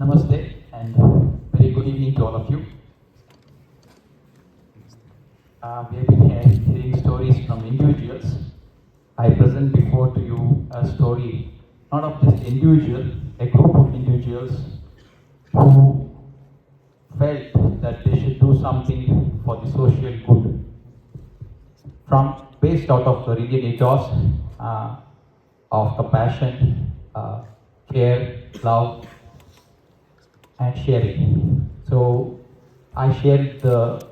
Namaste and very good evening to all of you. We have been hearing stories from individuals. I present before to you a story not of just individual, a group of individuals who felt that they should do something for the social good. Based out of the Indian ethos of compassion, care, love, and sharing. So I shared the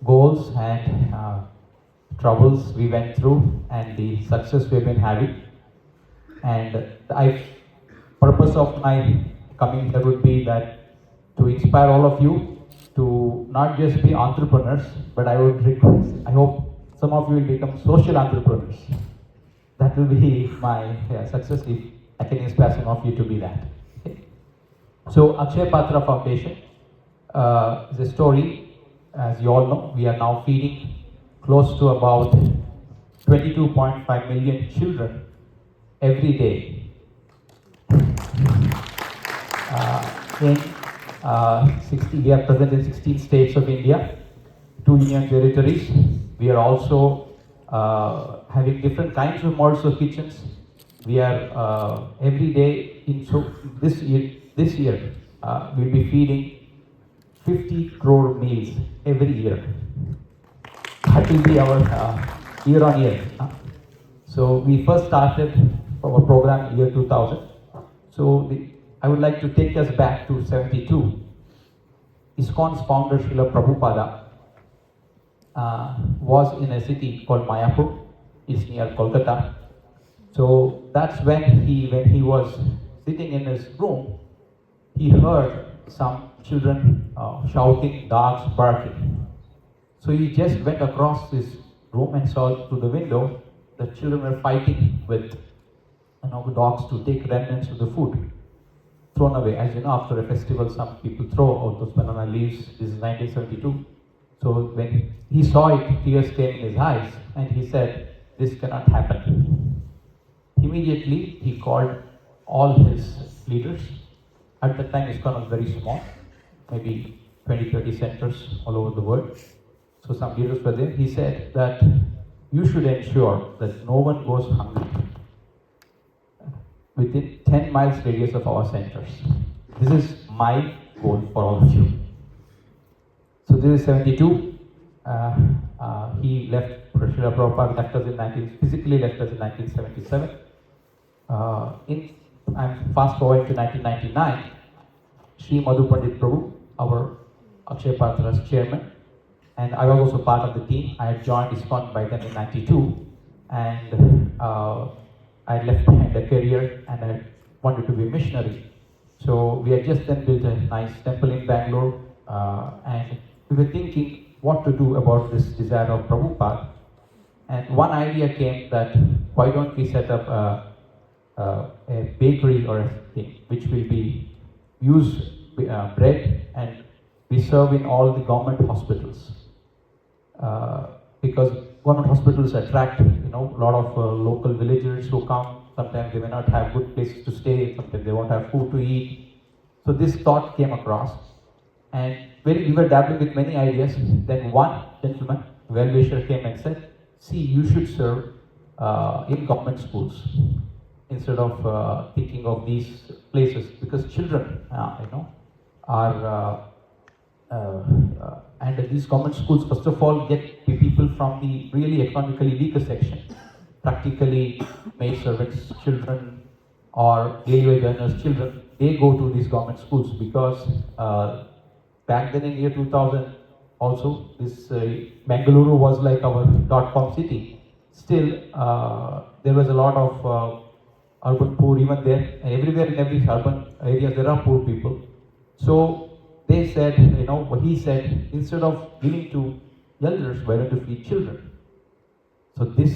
goals and troubles we went through and the success we've been having. And the purpose of my coming here would be that to inspire all of you to not just be entrepreneurs, but I would request, I hope some of you will become social entrepreneurs. That will be my success if I can inspire some of you to be that. Okay. So Akshay Patra Foundation is a story. As you all know, we are now feeding close to about 22.5 million children every day. We are present in 16 states of India, 2 union territories. We are also having different kinds of models of kitchens. We are every day this year we'll be feeding 50 crore meals every year. That will be our year on year. So we first started our program year 2000. So I would like to take us back to 72. ISKCON's founder Srila Prabhupada was in a city called Mayapur. It's near Kolkata. So that's when he was sitting in his room, he heard some children shouting, dogs barking. So he just went across his room and saw through the window the children were fighting with dogs to take remnants of the food thrown away. As you know, after a festival, some people throw out those banana leaves. This is 1972. So when he saw it, tears came in his eyes, and he said, "This cannot happen." Immediately, he called all his leaders. At that time, ISKCON was very small, maybe 20-30 centers all over the world. So some leaders were there. He said that you should ensure that no one goes hungry within 10 miles radius of our centers. This is my goal for all of you. So this is 72. He left, Srila Prabhupada left us physically left us in 1977. I'm fast forward to 1999. Sri Madhu Pandit Prabhu, our Akshay Patra's chairman, and I was also part of the team. I had joined ISKCON by then in 92, and I left behind a career and I wanted to be a missionary. So we had just then built a nice temple in Bangalore, and we were thinking what to do about this desire of Prabhupada. And one idea came that why don't we set up a bakery or a thing which will be use bread and we serve in all the government hospitals, because government hospitals attract a lot of local villagers who come. Sometimes they may not have good places to stay, sometimes they won't have food to eat. So this thought came across, and when we were dabbling with many ideas, then one gentleman, well-wisher, came and said, "See, you should serve in government schools instead of thinking of these places, because children, are and these government schools, first of all, get people from the really economically weaker section, practically maid servants' children or daily wage earners' children. They go to these government schools because back then in year 2000, also this Bengaluru was like our .com city. Still, there was a lot of urban poor even there, and everywhere in every urban area there are poor people. So they said, he said, instead of giving to elders, why don't you feed children? So this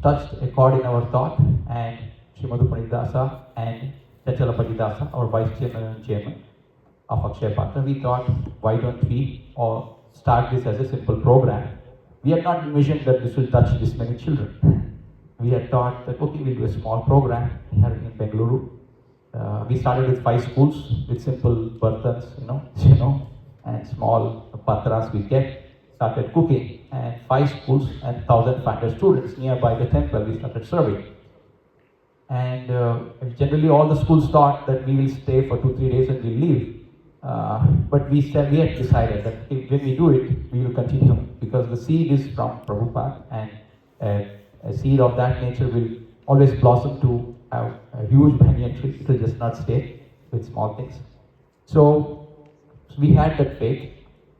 touched a chord in our thought, and Srimadu Panidasa and Chachalapati Dasa, our vice chairman and chairman of Akshay Patra, we thought, why don't we start this as a simple program? We had not envisioned that this will touch this many children. We had thought that, okay, we'll do a small program here in Bengaluru, We started with 5 schools with simple burtans, and small patras we kept. Started cooking, and 5 schools and 1,500 students nearby the temple we started serving. And generally all the schools thought that we will stay for 2-3 days and we'll leave. But we had decided that when we do it, we will continue, because the seed is from Prabhupada, and a seed of that nature will always blossom to have a huge banyan tree. It will just not stay with small things. So we had that faith.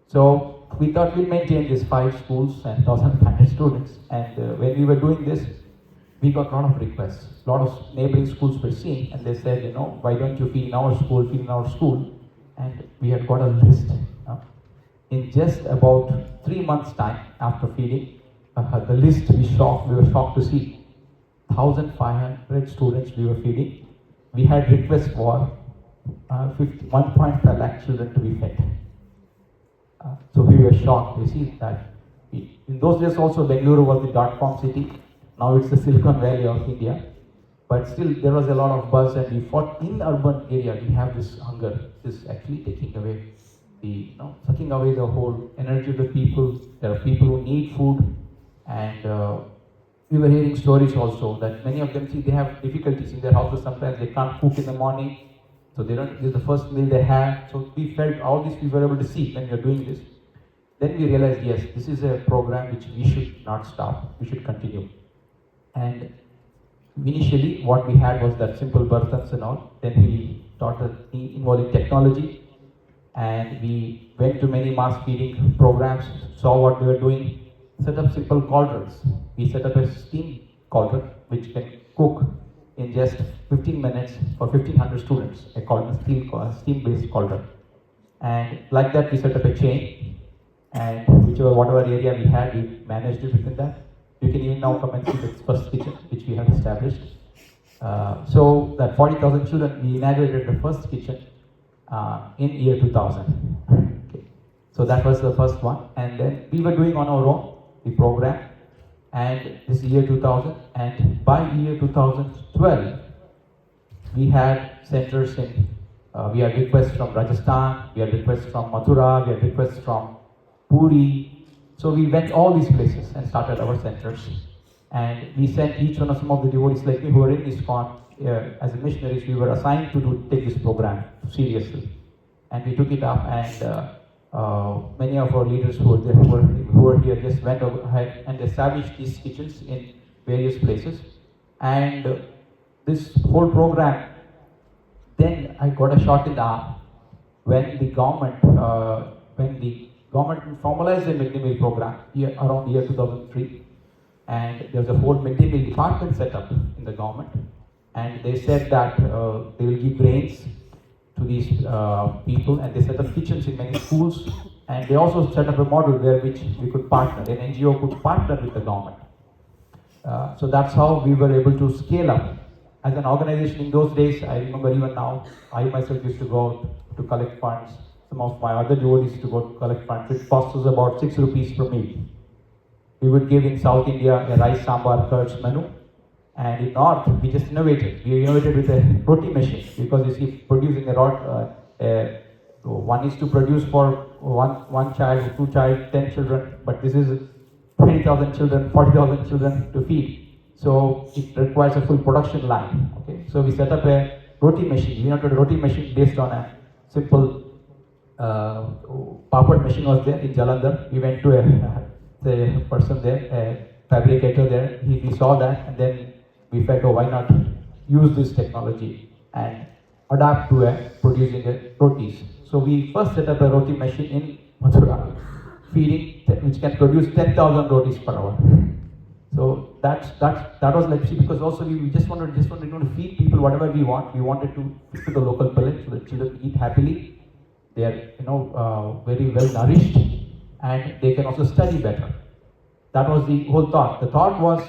So we thought we'll maintain these 5 schools and 1,500 students. And when we were doing this, we got a lot of requests. A lot of neighboring schools were seeing, and they said, why don't you feed in our school, feed in our school? And we had got a list. In just about 3 months' time after feeding, the list we were shocked to see. 1,500 students we were feeding. We had requests for 1.5 lakh children to be fed. So we were shocked. You see that in those days also Bengaluru was the dot-com city. Now it's the Silicon Valley of India. But still there was a lot of buzz, and we thought in urban area we have this hunger. This is actually taking away sucking away the whole energy of the people. There are people who need food, and we were hearing stories also that many of them they have difficulties in their houses. Sometimes they can't cook in the morning, so they don't. This is the first meal they have. So we felt all this we were able to see when we were doing this. Then we realized, yes, this is a program which we should not stop. We should continue. And initially, what we had was that simple burtans and all. Then we started involving technology, and we went to many mass feeding programs, saw what they were doing, set up simple cauldrons. We set up a steam cauldron which can cook in just 15 minutes for 1,500 students, a cauldron, steam-based cauldron. And like that, we set up a chain, and whatever area we had, we managed it within that. You can even now come and see the first kitchen which we have established. So that 40,000 children, we inaugurated the first kitchen in year 2000. Okay. So that was the first one, and then we were doing on our own the program, and this year 2000, and by year 2012, we had centers in, we had requests from Rajasthan, we had requests from Mathura, we had requests from Puri. So we went all these places and started our centers, and we sent each one of some of the devotees like me who were in ISKCON as missionaries. We were assigned to take this program seriously, and we took it up, and many of our leaders who were here just went ahead and established these kitchens in various places. And this whole program, then I got a shot in the arm when the government formalized the midday meal program around year 2003, and there was a whole midday meal department set up in the government, and they said that they will give grains to these people, and they set up kitchens in many schools, and they also set up a model where which we could partner, an NGO could partner with the government. So that's how we were able to scale up as an organization. In those days, I remember even now, I myself used to go out to collect funds. Some of my other devotees used to go to collect funds. It cost us about 6 rupees per meal. We would give in South India a rice, sambar, curds menu. And in North, we just innovated. We innovated with a roti machine, because you see, producing a rot, one is to produce for one child, 2 child, 10 children, but this is 20,000 children, 40,000 children to feed. So it requires a full production line. Okay, so we set up a roti machine. We invented a roti machine based on a simple papad machine was there in Jalandhar. We went to a person there, a fabricator there. We saw that, and then we felt, oh, why not use this technology and adapt to producing rotis. So we first set up a roti machine in Mathura, feeding, which can produce 10,000 rotis per hour. So that was like, see, because also we just wanted to feed people whatever we want. We wanted to feed to the local palate so that children eat happily. They are very well nourished, and they can also study better. That was the whole thought. The thought was,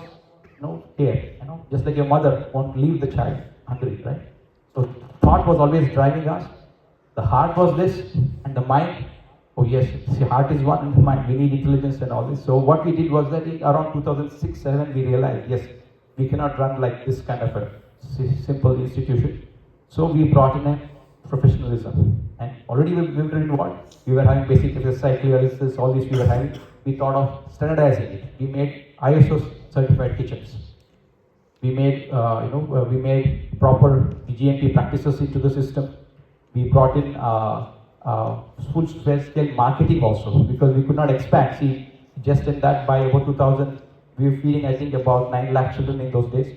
care. Just like your mother won't leave the child hungry, right? So thought was always driving us. The heart was this, and the mind. Oh yes, the heart is one, and the mind. We need intelligence and all this. So what we did was that in around 2006-07, we realized, yes, we cannot run like this kind of a simple institution. So we brought in a professionalism, and already we were involved. We were having basic SSI clearances, all these we were having. We thought of standardizing it. We made ISO certified kitchens. We made, we made proper GMP practices into the system. We brought in full-scale marketing also, because we could not expand. See, just in that, by about 2000, we were feeding, I think, about 9 lakh children in those days.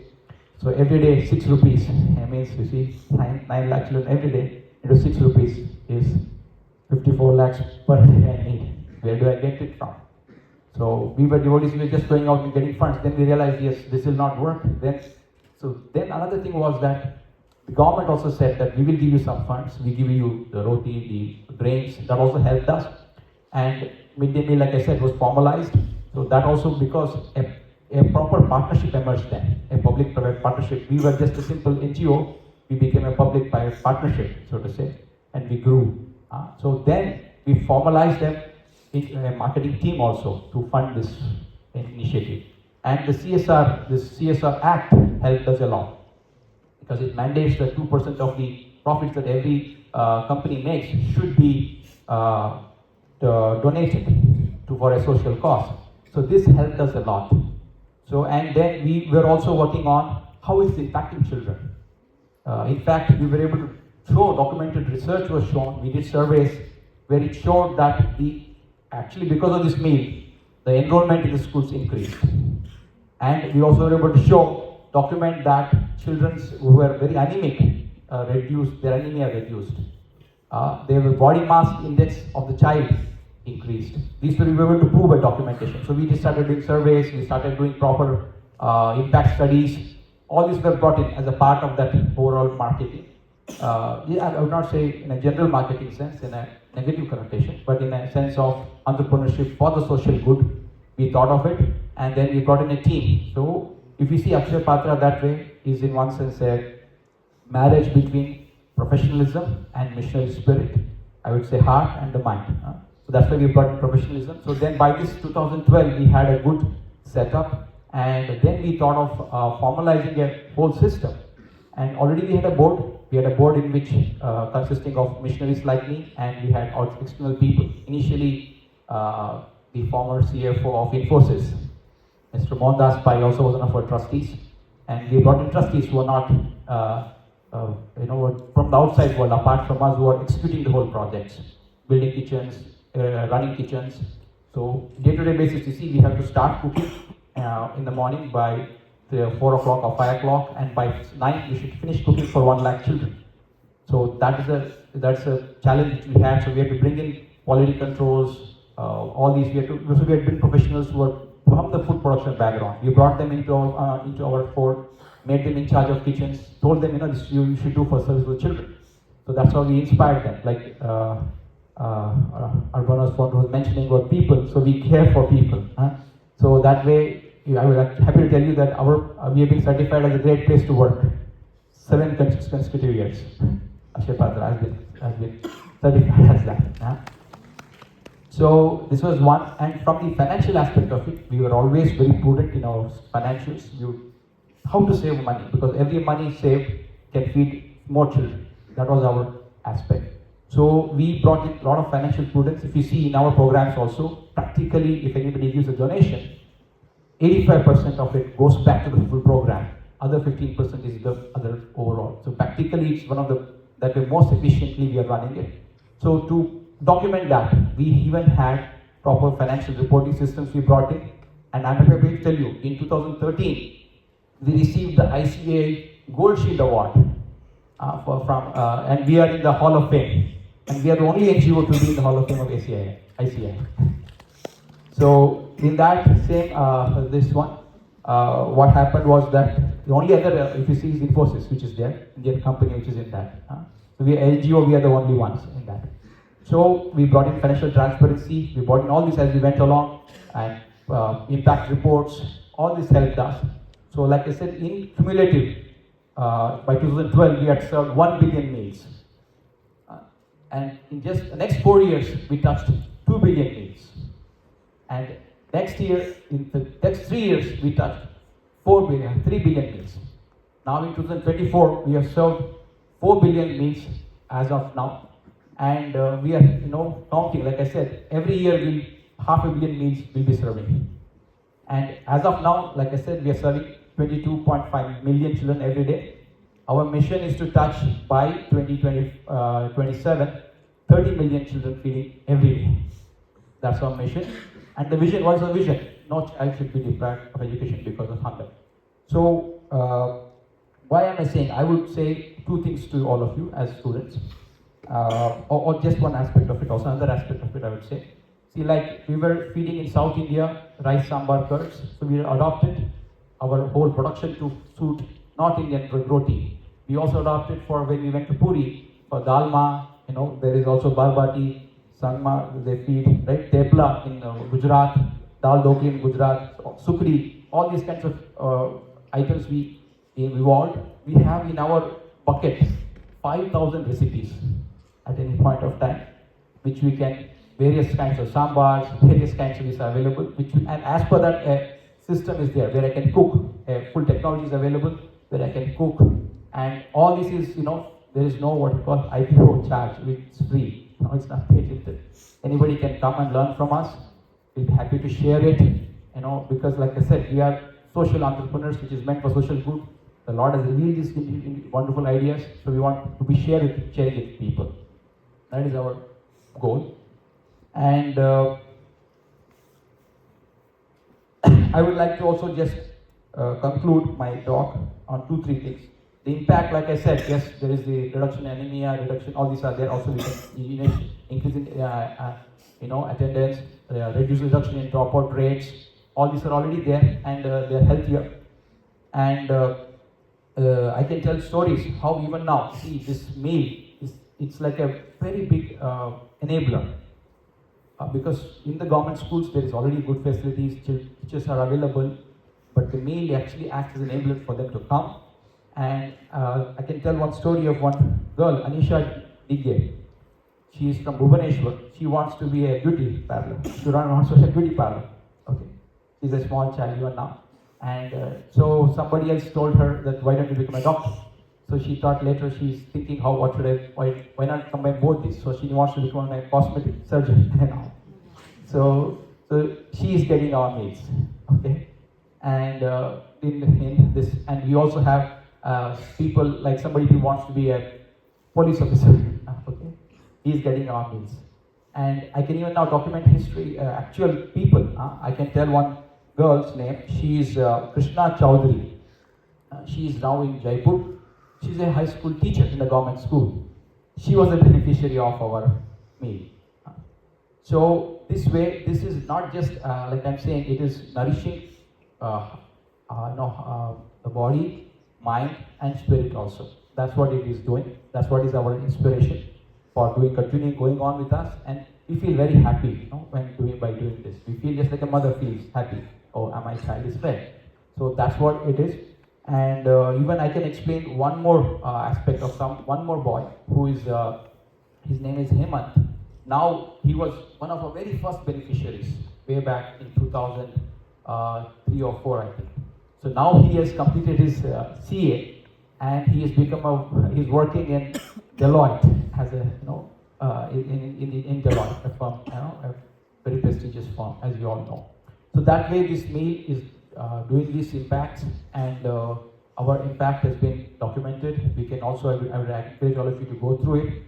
So every day, 6 rupees. That means, you see, 9 lakh children every day into 6 rupees is 54 lakhs per day I need. Where do I get it from? So we were devotees, we were just going out and getting funds. Then we realized, yes, this will not work. Then another thing was that the government also said that we will give you some funds. We give you the roti, the grains. That also helped us. And midday meal, like I said, was formalized. So that also, because a proper partnership emerged then, a public-private partnership. We were just a simple NGO. We became a public-private partnership, so to say, and we grew. So then we formalized them in a marketing team also to fund this initiative. And the CSR Act helped us a lot, because it mandates that 2% of the profits that every company makes should be donated for a social cause. So this helped us a lot. So, and then we were also working on how it's impacting children. In fact, we were able to show, documented research was shown. We did surveys where it showed that actually because of this meal, the enrollment in the schools increased. And we also were able to document that children who were very anemic reduced, their anemia reduced. Their body mass index of the child increased. These we were able to prove by documentation. So we just started doing surveys, we started doing proper impact studies. All these were brought in as a part of that overall marketing. I would not say in a general marketing sense, in a negative connotation, but in a sense of entrepreneurship for the social good. We thought of it, and then we brought in a team. So if you see Akshay Patra that way, is in one sense a marriage between professionalism and missionary spirit. I would say heart and the mind. So that's why we brought in professionalism. So then by this 2012, we had a good setup, and then we thought of formalizing a whole system. And already we had a board. We had a board in which consisting of missionaries like me, and we had external people. Initially, the former CFO of Infosys, Mr. Mohandas Pai, also was one of our trustees, and we brought in trustees who are not, from the outside world, apart from us, who are executing the whole projects, building kitchens, running kitchens. So day-to-day basis, you see, we have to start cooking in the morning by 4 o'clock or 5 o'clock, and by 9 we should finish cooking for 1 lakh children. So that's a challenge which we had. So we had to bring in quality controls, all these. We had been professionals who were from the food production background. We brought them into our fort, made them in charge of kitchens, told them, this you should do for service with children. So that's how we inspired them. Like Urbanos was mentioning about people, so we care for people. So that way, I would happy to tell you that we have been certified as a great place to work 7 consecutive years. Akshay Patra has been certified as that. So this was one, and from the financial aspect of it, we were always very prudent in our financials. How to save money, because every money saved can feed more children. That was our aspect. So we brought in a lot of financial prudence. If you see in our programs also, practically if anybody gives a donation, 85% of it goes back to the full program. Other 15% is the other overall. So practically it's one of that way most efficiently we are running it. So to document that, we even had proper financial reporting systems we brought in. And I'm happy to tell you, in 2013, we received the ICA Gold Shield Award and we are in the Hall of Fame. And we are the only NGO to be in the Hall of Fame of ICI. So in that same, this one, what happened was that the only other, if you see, is Infosys, which is there, Indian company which is in that. So we are NGO, we are the only ones in that. So we brought in financial transparency, we brought in all this as we went along, and impact reports, all this helped us. So like I said, in cumulative, by 2012, we had served 1 billion meals. And in just the next 4 years, we touched 2 billion meals. And next year, in the next 3 years, we touched 3 billion meals. Now in 2024, we have served 4 billion meals as of now, and we are counting. Like I said, every year we'll 500,000 meals will be serving, and as of now, like I said, we are serving 22.5 million children every day. Our mission is to touch by 2027 30 million children feeding every day. That's our mission. And the vision, what is the vision? No child should be deprived of education because of hunger. So, why am I saying? I would say two things to all of you as students, or just one aspect of it, also another aspect of it, I would say. See, like we were feeding in South India rice sambar curds, so we adopted our whole production to suit North Indian roti. We also adopted for when we went to Puri for dalma. There is also barbati, sangma. They feed right tepla in Gujarat, dal dokli in Gujarat, sukri. All these kinds of items we evolved. We have in our bucket 5,000 recipes at any point of time, which we can, various kinds of sambars, various kinds of these are available, and as per that a system is there where I can cook, full technology is available where I can cook, and all this is, there is no what we call IPO charge, it's free, it's not patented. Anybody can come and learn from us, we'll be happy to share it, because like I said, we are social entrepreneurs, which is meant for social good. The Lord has revealed these wonderful ideas, so we want to be sharing it with people. That is our goal. And I would like to also just conclude my talk on 2-3 things. The impact, like I said, yes, there is the reduction in anemia, reduction, all these are there. Also, we can increase in attendance, reduction in dropout rates. All these are already there, and they are healthier. And I can tell stories how even now, see, this meal it's like a very big enabler. Because in the government schools there is already good facilities, teachers are available, but the meal actually acts as an enabler for them to come. And I can tell one story of one girl, Anisha Digge. She is from Bhubaneswar. She wants to be a beauty parlor. She wants to be a beauty parlor. Okay, she's a small child even now. And so somebody else told her that why don't you become a doctor? So she thought later, she's thinking why not combine both these? So she wants to become a cosmetic surgeon now. So she is getting our needs, okay? And in this, and we also have people like somebody who wants to be a police officer, okay? He's getting our needs. And I can even now document history, actual people. I can tell one girl's name. She is Krishna Chowdhury. She is now in Jaipur. She's a high school teacher in the government school. She was a beneficiary of our meal. So this way, this is not just like I'm saying, it is nourishing the body, mind, and spirit also. That's what it is doing. That's what is our inspiration for continuing going on with us, and we feel very happy, by doing this. We feel just like a mother feels happy. Oh, my child is fed. So that's what it is. And even I can explain one more aspect of one more boy who is, his name is Hemant. Now he was one of our very first beneficiaries way back in 2003 or 4, I think. So now he has completed his CA, and he has he's working in Deloitte as a in Deloitte, a firm, a very prestigious firm, as you all know. So that way, this meal is doing these impacts, and our impact has been documented. We can also, I would encourage all of you to go through it,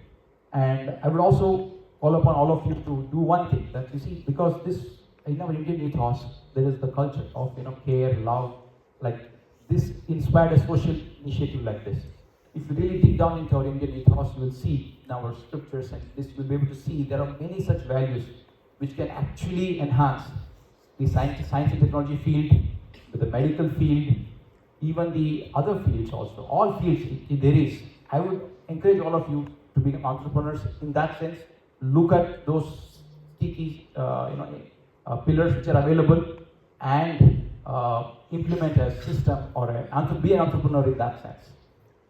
and I would also call upon all of you to do one thing that you see, because this in our Indian ethos there is the culture of care, love, like this inspired a social initiative like this. If you really dig down into our Indian ethos, you will see in our scriptures, and this you'll be able to see there are many such values which can actually enhance the science and technology field, the medical field, even the other fields also. All fields there is. I would encourage all of you to become entrepreneurs in that sense. Look at those key pillars which are available, and implement a system or be an entrepreneur in that sense.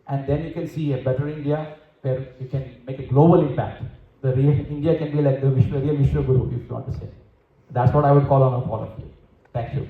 And then you can see a better India where you can make a global impact. The real India can be like the real Vishwa Guru, if you want to say. That's what I would call on all of you. Thank you.